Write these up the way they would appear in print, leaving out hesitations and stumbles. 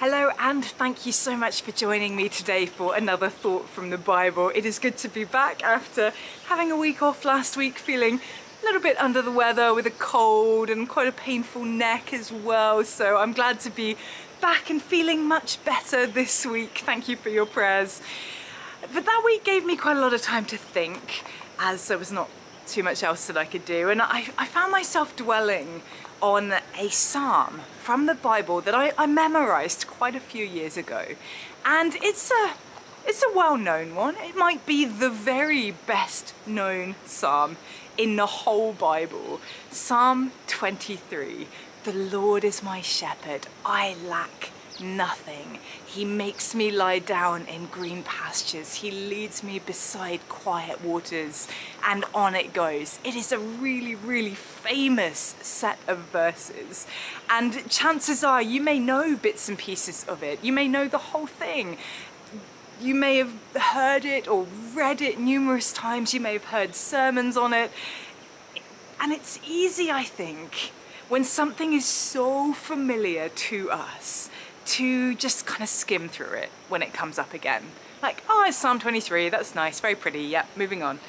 Hello, and thank you so much for joining me today for another thought from the Bible. It is good to be back after having a week off last week, feeling a little bit under the weather with a cold and quite a painful neck as well. So I'm glad to be back and feeling much better this week. Thank you for your prayers. But that week gave me quite a lot of time to think, as there was not too much else that I could do. And I found myself dwelling on a psalm from the Bible that I memorized quite a few years ago. And it's a well-known one. It might be the very best known psalm in the whole Bible. Psalm 23. The Lord is my shepherd, I lack nothing. He makes me lie down in green pastures. He leads me beside quiet waters, and on it goes. It is a really, really famous set of verses, and chances are you may know bits and pieces of it. You may know the whole thing. You may have heard it or read it numerous times. You may have heard sermons on it. And it's easy, I think, when something is so familiar to us, to just kind of skim through it when it comes up again. Like, oh, it's Psalm 23, that's nice, very pretty, yeah, moving on.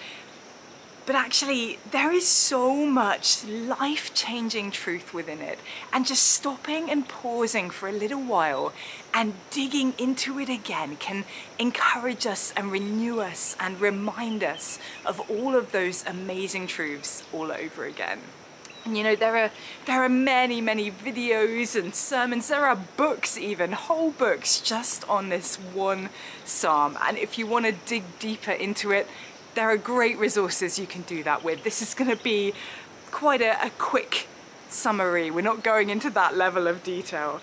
But actually, there is so much life-changing truth within it, and just stopping and pausing for a little while and digging into it again can encourage us and renew us and remind us of all of those amazing truths all over again. And you know, there are many, many videos and sermons, there are books even, whole books just on this one psalm. And if you want to dig deeper into it, there are great resources you can do that with. This is going to be quite a quick summary. We're not going into that level of detail.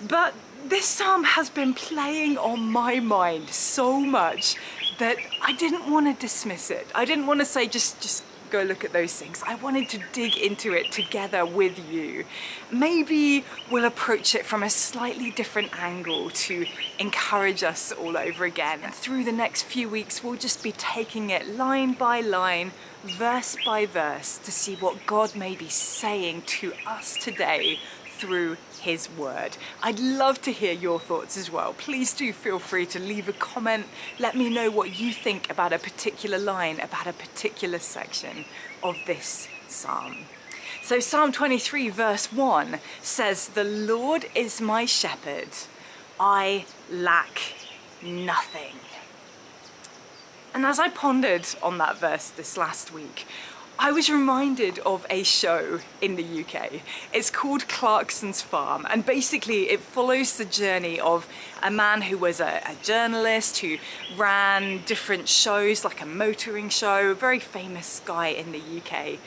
But this psalm has been playing on my mind so much that I didn't want to dismiss it. I didn't want to say just go look at those things. I wanted to dig into it together with you. Maybe we'll approach it from a slightly different angle to encourage us all over again. And through the next few weeks, we'll just be taking it line by line, verse by verse, to see what God may be saying to us today through His word. I'd love to hear your thoughts as well. Please do feel free to leave a comment. Let me know what you think about a particular line, about a particular section of this psalm. So Psalm 23 verse 1 says, "The Lord is my shepherd, I lack nothing." And as I pondered on that verse this last week, I was reminded of a show in the UK. It's called Clarkson's Farm, and basically it follows the journey of a man who was a journalist who ran different shows, like a motoring show, a very famous guy in the UK.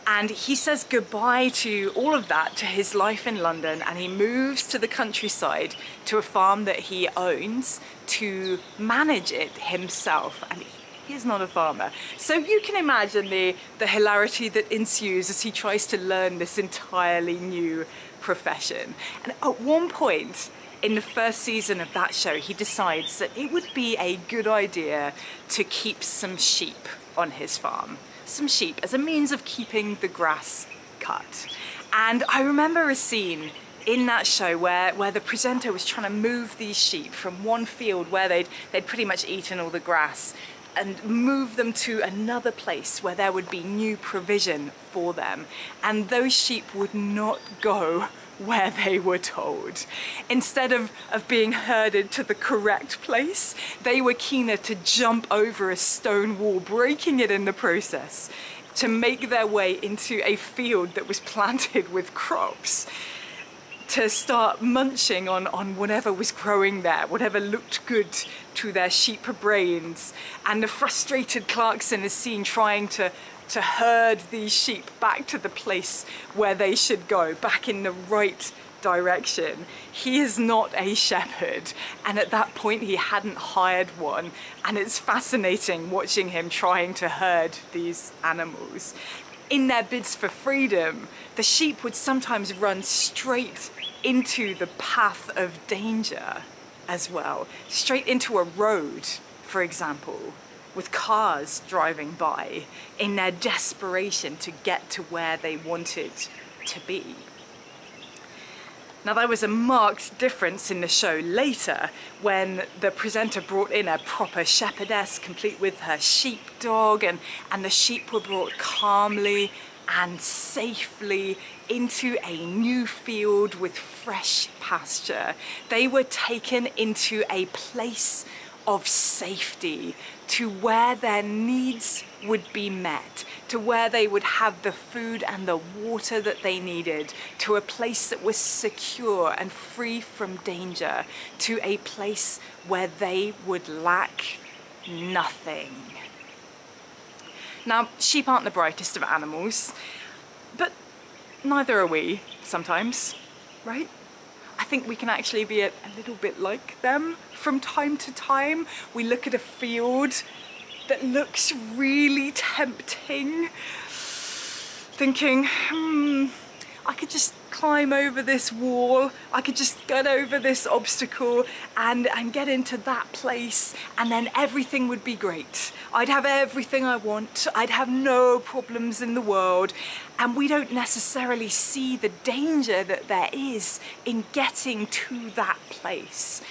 And he says goodbye to all of that, to his life in London, and he moves to the countryside to a farm that he owns to manage it himself. And he's not a farmer. So you can imagine the hilarity that ensues as he tries to learn this entirely new profession. And at one point in the first season of that show, he decides that it would be a good idea to keep some sheep on his farm. Some sheep as a means of keeping the grass cut. And I remember a scene in that show where the presenter was trying to move these sheep from one field where they'd pretty much eaten all the grass and move them to another place where there would be new provision for them. And those sheep would not go where they were told. Instead of being herded to the correct place, they were keener to jump over a stone wall, breaking it in the process, to make their way into a field that was planted with crops, to start munching on whatever was growing there, whatever looked good to their sheep brains. And the frustrated Clarkson is seen trying to herd these sheep back to the place where they should go, back in the right direction. He is not a shepherd, and at that point he hadn't hired one, and it's fascinating watching him trying to herd these animals. In their bids for freedom, the sheep would sometimes run straight into the path of danger as well, straight into a road, for example, with cars driving by in their desperation to get to where they wanted to be. Now there was a marked difference in the show later when the presenter brought in a proper shepherdess complete with her sheepdog, and the sheep were brought calmly and safely into a new field with fresh pasture. They were taken into a place of safety, to where their needs would be met, to where they would have the food and the water that they needed, to a place that was secure and free from danger, to a place where they would lack nothing. Now, sheep aren't the brightest of animals, but neither are we sometimes, right? I think we can actually be a little bit like them from time to time. We look at a field that looks really tempting, thinking, I could just climb over this wall, I could just get over this obstacle and get into that place, and then everything would be great. I'd have everything I want, I'd have no problems in the world. And we don't necessarily see the danger that there is in getting to that place.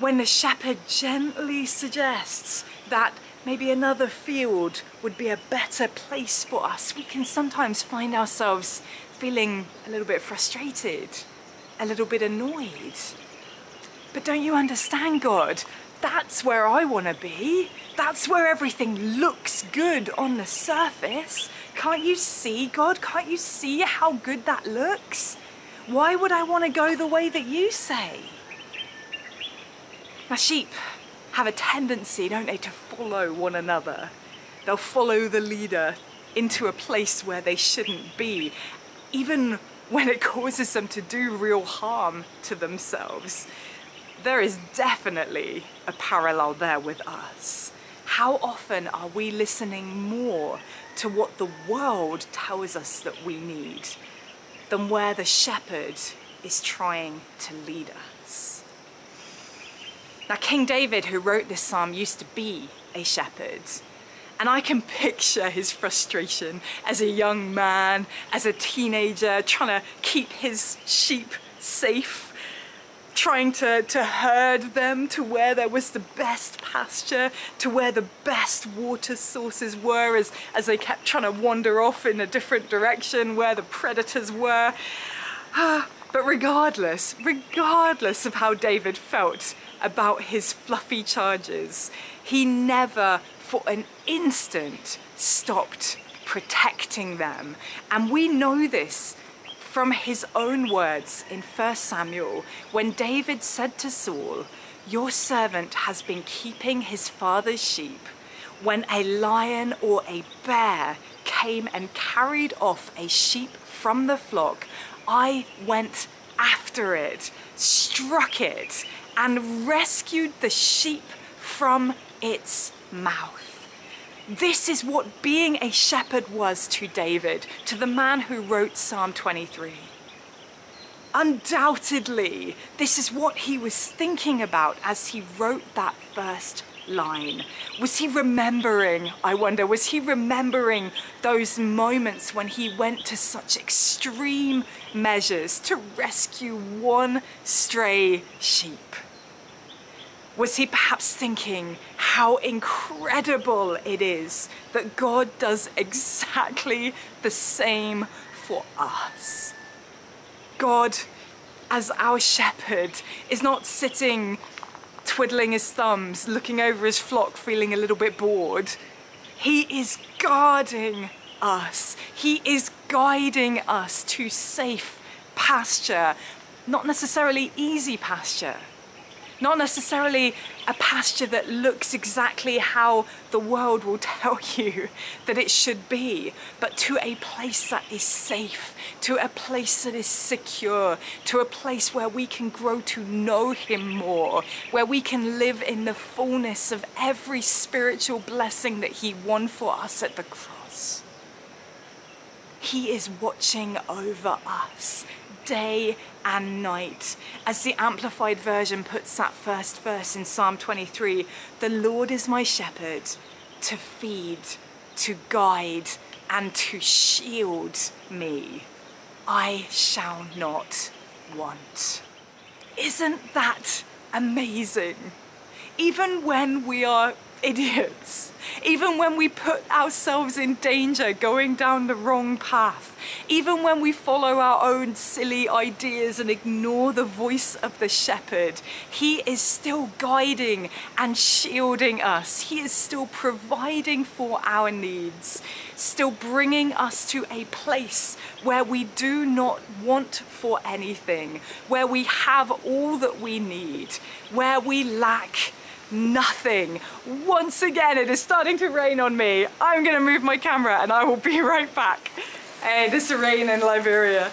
When the shepherd gently suggests that maybe another field would be a better place for us, we can sometimes find ourselves feeling a little bit frustrated, a little bit annoyed. But don't you understand, God? That's where I want to be. That's where everything looks good on the surface. Can't you see, God? Can't you see how good that looks? Why would I want to go the way that you say? Now, sheep have a tendency, don't they, to follow one another. They'll follow the leader into a place where they shouldn't be, even when it causes them to do real harm to themselves. There is definitely a parallel there with us. How often are we listening more to what the world tells us that we need than where the shepherd is trying to lead us? Now, King David, who wrote this psalm, used to be a shepherd. And I can picture his frustration as a young man, as a teenager, trying to keep his sheep safe, trying to herd them to where there was the best pasture, to where the best water sources were, as they kept trying to wander off in a different direction where the predators were. But regardless of how David felt about his fluffy charges, he never for an instant stopped protecting them. And we know this from his own words in 1 Samuel, when David said to Saul, "Your servant has been keeping his father's sheep. When a lion or a bear came and carried off a sheep from the flock, I went after it, struck it, and rescued the sheep from its mouth." This is what being a shepherd was to David, to the man who wrote Psalm 23. Undoubtedly, this is what he was thinking about as he wrote that first line. Was he remembering, I wonder, was he remembering those moments when he went to such extreme measures to rescue one stray sheep? Was he perhaps thinking how incredible it is that God does exactly the same for us? God, as our shepherd, is not sitting twiddling his thumbs, looking over his flock, feeling a little bit bored. He is guarding us. He is guiding us to safe pasture, not necessarily easy pasture. Not necessarily a pasture that looks exactly how the world will tell you that it should be, but to a place that is safe, to a place that is secure, to a place where we can grow to know him more, where we can live in the fullness of every spiritual blessing that he won for us at the cross. He is watching over us day and night. As the Amplified Version puts that first verse in Psalm 23, "The Lord is my shepherd, to feed, to guide, and to shield me. I shall not want. Isn't that amazing? Even when we are idiots, even when we put ourselves in danger going down the wrong path, even when we follow our own silly ideas and ignore the voice of the shepherd, he is still guiding and shielding us. He is still providing for our needs, still bringing us to a place where we do not want for anything, where we have all that we need, where we lack nothing. Once again, it is starting to rain on me. I'm gonna move my camera and I will be right back. Hey, this rain in Liberia.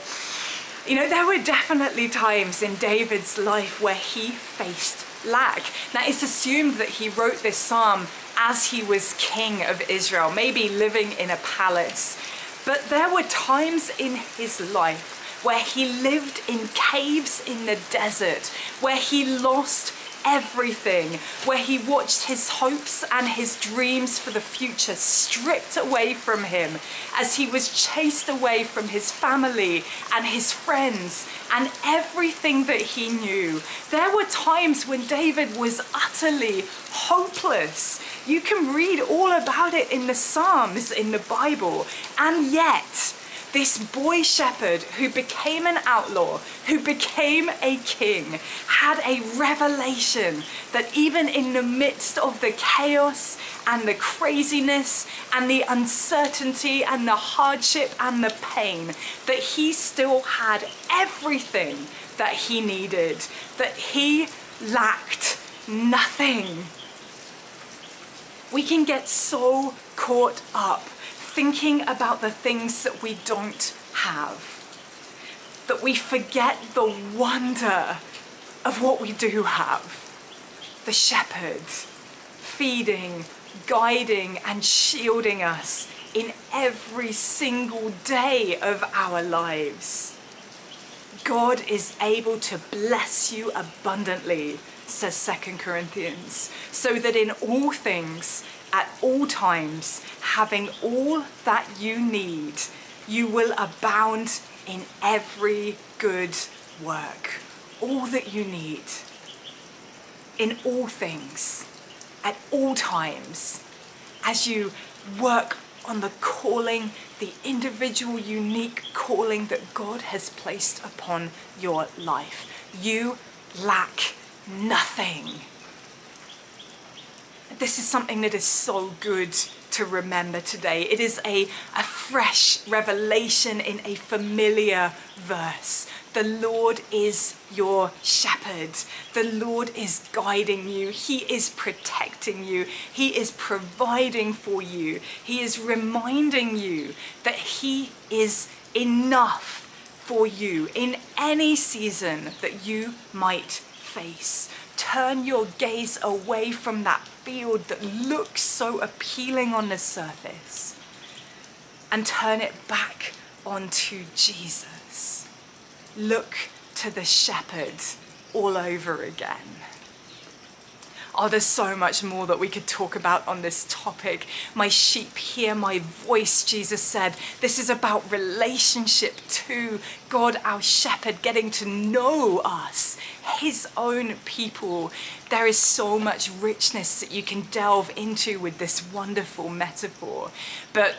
You know, there were definitely times in David's life where he faced lack. Now, it's assumed that he wrote this psalm as he was king of Israel, maybe living in a palace. But there were times in his life where he lived in caves in the desert, where he lost everything, where he watched his hopes and his dreams for the future stripped away from him as he was chased away from his family and his friends and everything that he knew. There were times when David was utterly hopeless. You can read all about it in the Psalms in the Bible, and yet this boy shepherd who became an outlaw, who became a king, had a revelation that even in the midst of the chaos and the craziness and the uncertainty and the hardship and the pain, that he still had everything that he needed, that he lacked nothing. We can get so caught up thinking about the things that we don't have, that we forget the wonder of what we do have. The shepherd, feeding, guiding, and shielding us in every single day of our lives. God is able to bless you abundantly, says 2 Corinthians, so that in all things, at all times, having all that you need, you will abound in every good work. All that you need, in all things, at all times, as you work on the calling, the individual, unique calling that God has placed upon your life. You lack nothing. This is something that is so good to remember today. It is a fresh revelation in a familiar verse. The Lord is your shepherd. The Lord is guiding you. He is protecting you. He is providing for you. He is reminding you that He is enough for you in any season that you might face. Turn your gaze away from that field that looks so appealing on the surface and turn it back onto Jesus. Look to the shepherd all over again. Oh, there's so much more that we could talk about on this topic. My sheep hear my voice, Jesus said. This is about relationship to God, our shepherd, getting to know us, His own people. There is so much richness that you can delve into with this wonderful metaphor. But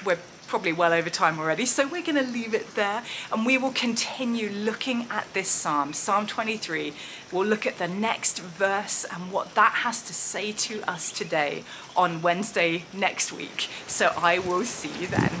we're probably well over time already, so we're going to leave it there and we will continue looking at this psalm, Psalm 23. We'll look at the next verse and what that has to say to us today on Wednesday next week. So I will see you then.